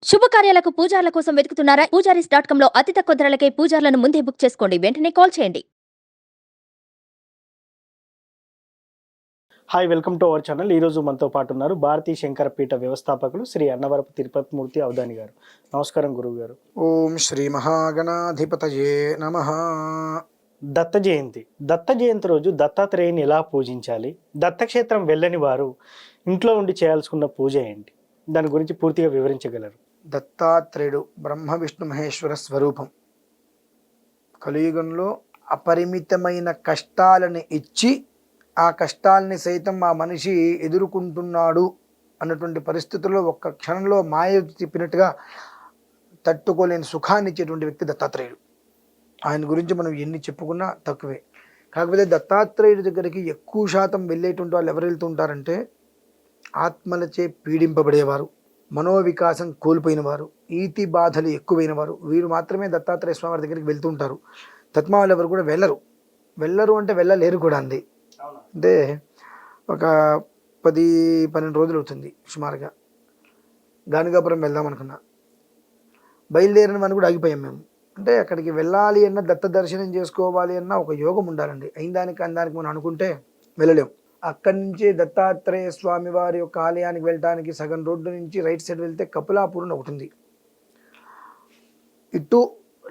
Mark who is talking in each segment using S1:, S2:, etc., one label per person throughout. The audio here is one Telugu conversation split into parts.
S1: శుభకార్యాలకు పూజార్ల కోసం వెతుకుతున్నారా? పూజారీస్.com లో అతి తక్కువ ధరలకే పూజార్లను ముందే బుక్ చేసుకోండి. వెంటనే కాల్ చేయండి.
S2: Hi, welcome to our channel. ఈరోజు మనతో పాటు ఉన్నారు భారతీయ శంకర పీఠ వ్యవస్థాపకులు శ్రీ అన్నవరపు తిరుపతి మూర్తి అవధాని గారు. నమస్కారం గురువు గారు.
S3: ఓం శ్రీ మహాగణాధిపతయే నమః.
S2: దత్త జయంతి. దత్త జయంతి రోజు దత్తాత్రేయుని ఎలా పూజించాలి? దత్తక్షేత్రం వెళ్ళని వారు ఇంట్లో ఉండి చేయాల్సుకున్న పూజ ఏంటి? దాని గురించి పూర్తిగా వివరించగలరు?
S3: దత్తాత్రేయుడు బ్రహ్మ విష్ణు మహేశ్వర స్వరూపం. కలియుగంలో అపరిమితమైన కష్టాలను ఇచ్చి ఆ కష్టాలని సైతం ఆ మనిషి ఎదుర్కొంటున్నాడు అన్నటువంటి పరిస్థితుల్లో ఒక్క క్షణంలో మాయ తిప్పినట్టుగా తట్టుకోలేని సుఖాన్ని ఇచ్చేటువంటి వ్యక్తి దత్తాత్రేయుడు. ఆయన గురించి మనం ఎన్ని చెప్పుకున్నా తక్కువే. కాకపోతే దత్తాత్రేయుడి దగ్గరికి ఎక్కువ శాతం వెళ్ళేటువంటి వాళ్ళు ఎవరు వెళ్తూ ఉంటారంటే ఆత్మలచే పీడింపబడేవారు, మనోవికాసం కోల్పోయిన వారు, ఈతి బాధలు ఎక్కువైన వారు, వీరు మాత్రమే దత్తాత్రేయ స్వామి వారి దగ్గరికి వెళ్తూ ఉంటారు. తత్మా వాళ్ళు ఎవరు కూడా వెళ్ళరు అంటే వెళ్ళలేరు కూడా అంది. అంటే ఒక 10-12 రోజులు అవుతుంది సుమారుగా. గాణిగాపురం వెళ్దాం అనుకున్నా, బయలుదేరిన మనం కూడా ఆగిపోయాం మేము. అంటే అక్కడికి వెళ్ళాలి అన్న, దత్త దర్శనం చేసుకోవాలి అన్న ఒక యోగం ఉండాలండి. అయిందానికి అందానికి మనం అనుకుంటే వెళ్ళలేం. అక్కడి నుంచి దత్తాత్రేయ స్వామి వారి యొక్క ఆలయానికి వెళ్ళడానికి సగం రోడ్డు నుంచి రైట్ సైడ్ వెళ్తే కపిలాపూర్ అని ఒకటి ఉంది. ఇటు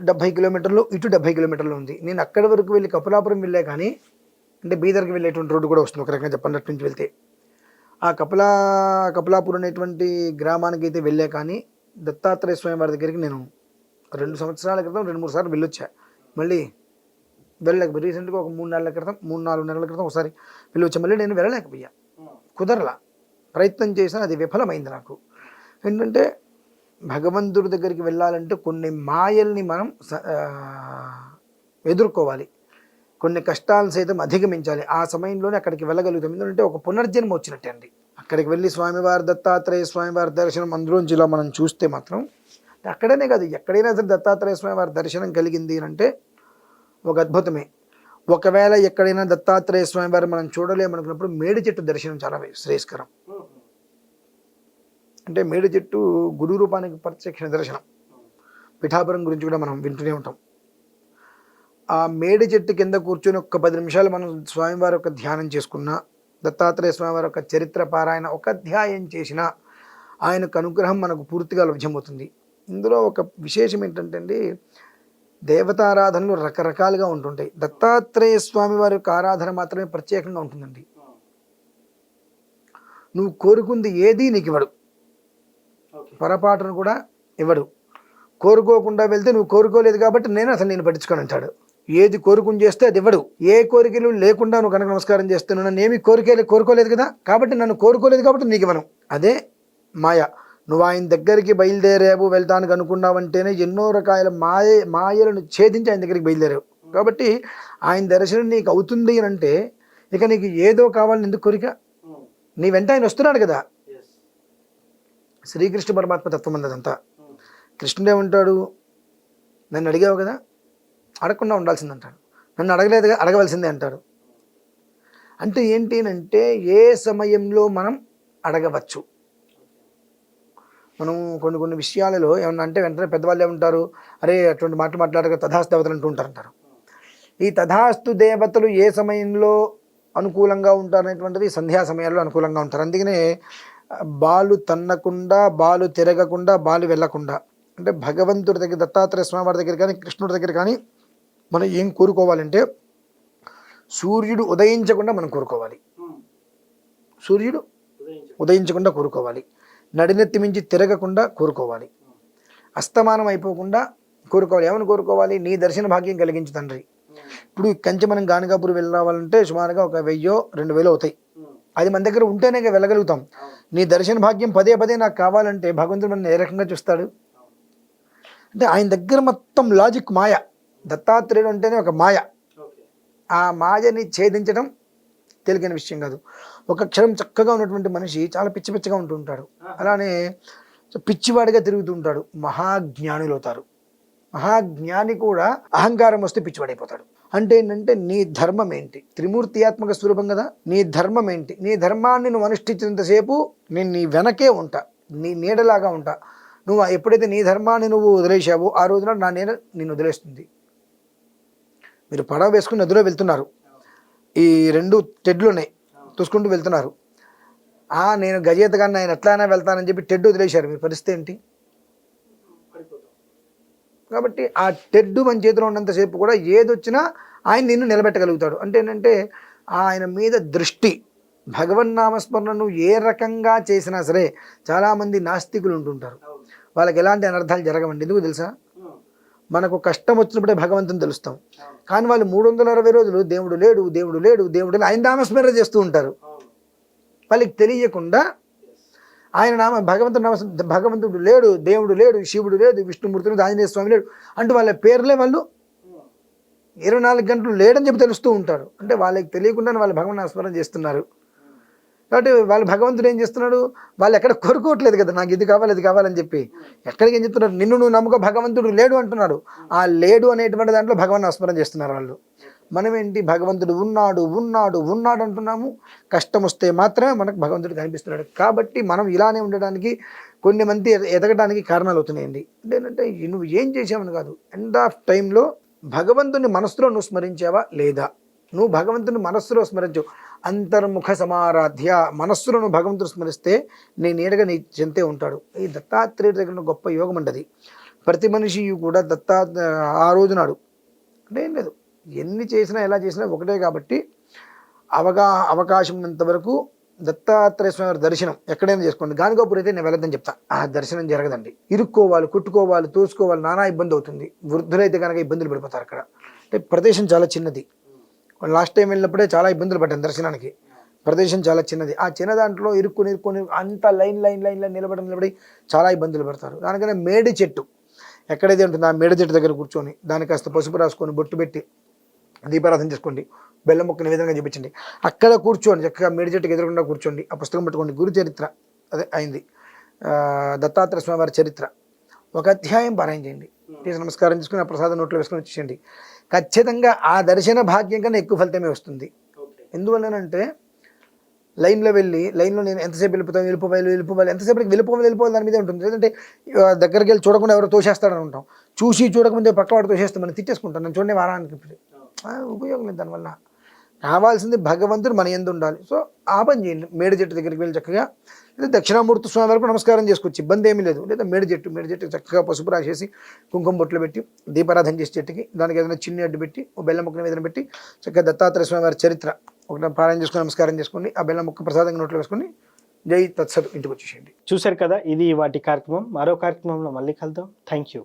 S3: 70 కిలోమీటర్లు, ఇటు 70 కిలోమీటర్లు ఉంది. నేను అక్కడి వరకు వెళ్ళి కపిలాపురం వెళ్ళే, కానీ అంటే బీదర్కి వెళ్ళేటువంటి రోడ్డు కూడా వస్తుంది ఒక రకంగా చెప్పన్నట్టు నుంచి వెళ్తే. ఆ కపిలాపూర్ అనేటువంటి గ్రామానికి అయితే వెళ్ళే, కానీ దత్తాత్రేయ స్వామి వారి దగ్గరికి నేను 2 సంవత్సరాల క్రితం 2-3 సార్లు వెళ్ళొచ్చా. మళ్ళీ వెళ్ళలేకపోయి. రీసెంట్గా ఒక 3-4 నెలల క్రితం ఒకసారి వెళ్ళొచ్చా. మళ్ళీ నేను వెళ్ళలేకపోయా, కుదరలా. ప్రయత్నం చేసినా అది విఫలమైంది నాకు. ఏంటంటే భగవంతుడి దగ్గరికి వెళ్ళాలంటే కొన్ని మాయల్ని మనం ఎదుర్కోవాలి, కొన్ని కష్టాలను సైతం అధిగమించాలి. ఆ సమయంలోనే అక్కడికి వెళ్ళగలుగుతాం. ఎందుకంటే ఒక పునర్జన్మ వచ్చినట్టే అండి. అక్కడికి వెళ్ళి స్వామివారి దత్తాత్రేయ స్వామివారి దర్శనం అందులోంచి ఇలా మనం చూస్తే మాత్రం, అక్కడనే కాదు ఎక్కడైనా సరే దత్తాత్రేయ స్వామివారి దర్శనం కలిగింది అంటే ఒక అద్భుతమే. ఒకవేళ ఎక్కడైనా దత్తాత్రేయ స్వామివారి మనం చూడలేమనుకున్నప్పుడు మేడి చెట్టు దర్శనం చాలా శ్రేయస్కరం. అంటే మేడి చెట్టు గురు రూపానికి ప్రత్యక్ష దర్శనం. పిఠాపురం గురించి కూడా మనం వింటూనే ఉంటాం. ఆ మేడి చెట్టు కింద కూర్చొని ఒక 10 నిమిషాలు మనం స్వామివారి యొక్క ధ్యానం చేసుకున్నా, దత్తాత్రేయ స్వామివారి యొక్క చరిత్ర పారాయణ ఒక అధ్యాయం చేసినా ఆయనకు అనుగ్రహం మనకు పూర్తిగా లభ్యమవుతుంది. ఇందులో ఒక విశేషం ఏంటంటే అండి, దేవతారాధనలు రకరకాలుగా ఉంటుంటాయి. దత్తాత్రేయ స్వామి వారి యొక్క ఆరాధన మాత్రమే ప్రత్యేకంగా ఉంటుందండి. నువ్వు కోరుకుంది ఏది నీకు ఇవ్వడు, పొరపాటును కూడా ఇవ్వడు. కోరుకోకుండా వెళ్తే నువ్వు కోరుకోలేదు కాబట్టి నేను పట్టించుకొని అంటాడు. ఏది కోరుకుని చేస్తే అది ఇవ్వడు. ఏ కోరికలు లేకుండా నువ్వు కనుక నమస్కారం చేస్తే నన్ను ఏమి కోరుకోలేదు కదా, కాబట్టి నన్ను కోరుకోలేదు కాబట్టి నీకు ఇవ్వను. అదే మాయ. నువ్వు ఆయన దగ్గరికి బయలుదేరావు, వెళ్తానికి అనుకున్నావంటేనే ఎన్నో రకాల మాయలను ఛేదించి ఆయన దగ్గరికి బయలుదేరావు. కాబట్టి ఆయన దర్శనం నీకు అవుతుంది అని అంటే ఇక నీకు ఏదో కావాలని ఎందుకు కోరిక? నీ వెంట ఆయన వస్తున్నాడు కదా. శ్రీకృష్ణ పరమాత్మ తత్వం అదంతా. కృష్ణుడే ఉంటాడు, నన్ను అడిగావు కదా, అడగకుండా ఉండాల్సింది అంటాడు. నన్ను అడగలేదుగా, అడగవలసిందే అంటాడు. అంటే ఏంటి అంటే ఏ సమయంలో మనం అడగవచ్చు. మనం కొన్ని విషయాలలో ఏమన్నా అంటే వెంటనే పెద్దవాళ్ళు ఏమంటారు, అరే అటువంటి మాటలు మాట్లాడక తథాస్తు దేవతలు అంటూ ఉంటారంటారు. ఈ తథాస్తు దేవతలు ఏ సమయంలో అనుకూలంగా ఉంటారు అనేటువంటిది సంధ్యా సమయాల్లో అనుకూలంగా ఉంటారు. అందుకనే బాలు తన్నకుండా, బాలు తిరగకుండా, బాలు వెళ్ళకుండా, అంటే భగవంతుడి దగ్గర, దత్తాత్రేయ స్వామి వారి దగ్గర కానీ కృష్ణుడి దగ్గర కానీ మనం ఏం కోరుకోవాలంటే సూర్యుడు ఉదయించకుండా మనం కోరుకోవాలి. సూర్యుడు ఉదయించకుండా కోరుకోవాలి. నడినెత్తి మించి తిరగకుండా కోరుకోవాలి. అస్తమానం అయిపోకుండా కోరుకోవాలి. ఏమని కోరుకోవాలి? నీ దర్శన భాగ్యం కలిగించు తండ్రి. ఇప్పుడు కంచి మనం గాణిగాపూర్ వెళ్ళి రావాలంటే సుమారుగా ఒక 1000-2000 అవుతాయి. అది మన దగ్గర ఉంటేనే వెళ్ళగలుగుతాం. నీ దర్శన భాగ్యం పదే నాకు కావాలంటే భగవంతుడు మన ఏ రకంగా చూస్తాడు అంటే ఆయన దగ్గర మొత్తం లాజిక్ మాయ. దత్తాత్రేయుడు అంటేనే ఒక మాయ. ఆ మాయని ఛేదించడం తేలికైన విషయం కాదు. ఒక క్షణం చక్కగా ఉన్నటువంటి మనిషి చాలా పిచ్చిగా ఉంటూ ఉంటాడు. అలానే పిచ్చివాడిగా తిరుగుతూ ఉంటాడు. మహాజ్ఞానులు అవుతారు. మహాజ్ఞాని కూడా అహంకారం వస్తే పిచ్చివాడైపోతాడు. అంటే ఏంటంటే నీ ధర్మం ఏంటి? త్రిమూర్తియాత్మక స్వరూపం కదా. నీ ధర్మం ఏంటి? నీ ధర్మాన్ని నువ్వు అనుష్ఠించినంతసేపు నేను నీ వెనకే ఉంటా, నీ నీడలాగా ఉంటా. నువ్వు ఎప్పుడైతే నీ ధర్మాన్ని నువ్వు వదిలేసావో ఆ రోజున నా నేను నిన్ను వదిలేస్తుంది. మీరు పడవ వేసుకుని నదిలో వెళ్తున్నారు, ఈ 2 టెడ్లు ఉన్నాయి, చూసుకుంటూ వెళ్తున్నారు. నేను గజేతగాన్ని ఆయన ఎట్లయినా వెళ్తానని చెప్పి టెడ్ వదిలేశారు, మీ పరిస్థితి ఏంటి? కాబట్టి ఆ టెడ్డు మన చేతిలో ఉన్నంతసేపు కూడా ఏదొచ్చినా ఆయన నిన్ను నిలబెట్టగలుగుతాడు. అంటే ఏంటంటే ఆయన మీద దృష్టి, భగవన్నామస్మరణను ఏ రకంగా చేసినా సరే, చాలామంది నాస్తికులు ఉంటుంటారు, వాళ్ళకి ఎలాంటి అనర్థాలు జరగవండి. ఎందుకు తెలుసా? మనకు కష్టం వచ్చినప్పుడే భగవంతుని తెలుస్తాం, కానీ వాళ్ళు 360 రోజులు దేవుడు లేడు దేవుడు లేడు దేవుడు లేడు ఆయన నామస్మరణ చేస్తూ ఉంటారు. వాళ్ళకి తెలియకుండా ఆయన భగవంతుడు లేడు, దేవుడు లేడు, శివుడు లేడు, విష్ణుమూర్తి లేడు, ఆంజనేయ స్వామి లేడు అంటూ వాళ్ళ పేర్లే వాళ్ళు 24 గంటలు లేడని చెప్పి తెలుస్తూ ఉంటారు. అంటే వాళ్ళకి తెలియకుండానే వాళ్ళు భగవన్ నామస్మరణ చేస్తున్నారు. కాబట్టి వాళ్ళు భగవంతుడు ఏం చేస్తున్నాడు, వాళ్ళు ఎక్కడ కోరుకోవట్లేదు కదా, నాకు ఇది కావాలి అది కావాలని చెప్పి. ఎక్కడికి ఏం చెప్తున్నారు, నిన్ను నువ్వు నమ్మక భగవంతుడు లేడు అంటున్నాడు. ఆ లేడు అనేటువంటి దాంట్లో భగవన్ నామస్మరణ చేస్తున్నారు వాళ్ళు. మనం ఏంటి, భగవంతుడు ఉన్నాడు ఉన్నాడు ఉన్నాడు అంటున్నాము, కష్టం వస్తే మాత్రమే మనకు భగవంతుడు కనిపిస్తున్నాడు. కాబట్టి మనం ఇలానే ఉండడానికి కొన్ని మంది ఎదగడానికి కారణాలు అవుతున్నాయండి. ఏంటంటే నువ్వు ఏం చేసావని కాదు, ఎండ్ ఆఫ్ టైంలో భగవంతుని మనస్సులో నువ్వు స్మరించావా లేదా? నువ్వు భగవంతుని మనస్సులో స్మరించవు, అంతర్ముఖ సమారాధ్య, మనస్సులో నువ్వు భగవంతుడు స్మరిస్తే నీ నీడగా నీ చెంతే ఉంటాడు. ఈ దత్తాత్రేయుడి దగ్గర గొప్ప యోగం అంటది. ప్రతి మనిషి కూడా ఆ రోజు నాడు అంటే ఏం లేదు, ఎన్ని చేసినా ఎలా చేసినా ఒకటే. కాబట్టి అవకాశం ఉన్నంత వరకు దత్తాత్రేయ స్వామి దర్శనం ఎక్కడైనా చేసుకోండి. గానుగాపూర్ అయితే నేను వెళ్ళొద్దని చెప్తా, ఆ దర్శనం జరగదండి. ఇరుక్కోవాలి, కుట్టుకోవాలి, తోసుకోవాలి, నానా ఇబ్బంది అవుతుంది. వృద్ధులైతే కనుక ఇబ్బందులు పడిపోతారు అక్కడ. అంటే ప్రదేశం చాలా చిన్నది. లాస్ట్ టైం వెళ్ళినప్పుడే చాలా ఇబ్బందులు పడ్డాను దర్శనానికి. ప్రదేశం చాలా చిన్నది, ఆ చిన్న దాంట్లో ఇరుక్కుని అంత లైన్ నిలబడి చాలా ఇబ్బందులు పడతారు. దానికన్నా మేడి చెట్టు ఎక్కడైతే ఉంటుందో ఆ మేడి చెట్టు దగ్గర కూర్చొని దానికి కాస్త పసుపు రాసుకొని బొట్టు పెట్టి దీపారాధన చేసుకోండి, బెల్లం ముక్క నివేదనగా చూపించండి. అక్కడ కూర్చోండి, చక్కగా మేడి చెట్టుకి ఎదురకుండా కూర్చోండి, ఆ పుస్తకం పట్టుకోండి. గురు చరిత్ర అదే అయింది, దత్తాత్రేయ స్వామి వారి చరిత్ర ఒక అధ్యాయం పారాయణ చేయండి. చేసి నమస్కారం చేసుకుని ఆ ప్రసాదం నోట్లో వేసుకొని వచ్చేయండి. ఖచ్చితంగా ఆ దర్శన భాగ్యం కన్నా ఎక్కువ ఫలితమే వస్తుంది. ఎందువల్లనంటే లైన్లో నేను ఎంతసేపు వెళ్ళిపోవాలి, ఎంతసేపటికి వెళ్ళిపోవాలి దాని మీద ఉంటుంది. లేదంటే దగ్గరికి వెళ్ళి చూడకుండా ఎవరో తోసేస్తాడని ఉంటాం, చూసి చూడకముందే పక్కవాడు తోసేస్తాం, మనం తిట్టేసుకుంటాం. నేను చూడండి వారానికి ఉపయోగం లేదు. దానివల్ల కావాల్సింది భగవంతుడు మన యందు ఉండాలి. సో ఆ పని చేయండి. మేడి చెట్టు దగ్గరికి వెళ్ళి చక్కగా, లేదా దక్షిణామూర్తి స్వామి వరకు నమస్కారం చేసుకోవచ్చు, ఇబ్బంది ఏమీ లేదు. లేదా మేడి చెట్టు చక్కగా పసుపు రాసేసి కుంకుమ బొట్లు పెట్టి దీపారాధన చేసి చెట్టుకి దానికి ఏదైనా చిన్ని అడ్డు పెట్టి ఓ బెల్లం ముక్కను ఏదైనా పెట్టి చక్కగా దత్తాత్రేయ స్వామి వారి చరిత్ర ఒకటి పారాయణ చేసుకుని నమస్కారం చేసుకోండి. ఆ బెల్లం ముక్క ప్రసాదంగా నోట్లో వేసుకొని జై తత్సత్ ఇంటికి వచ్చేసేయండి.
S2: చూశారు కదా, ఇది వాటి కార్యక్రమం. మరో కార్యక్రమంలో మళ్ళీ కలుద్దాం. Thank you.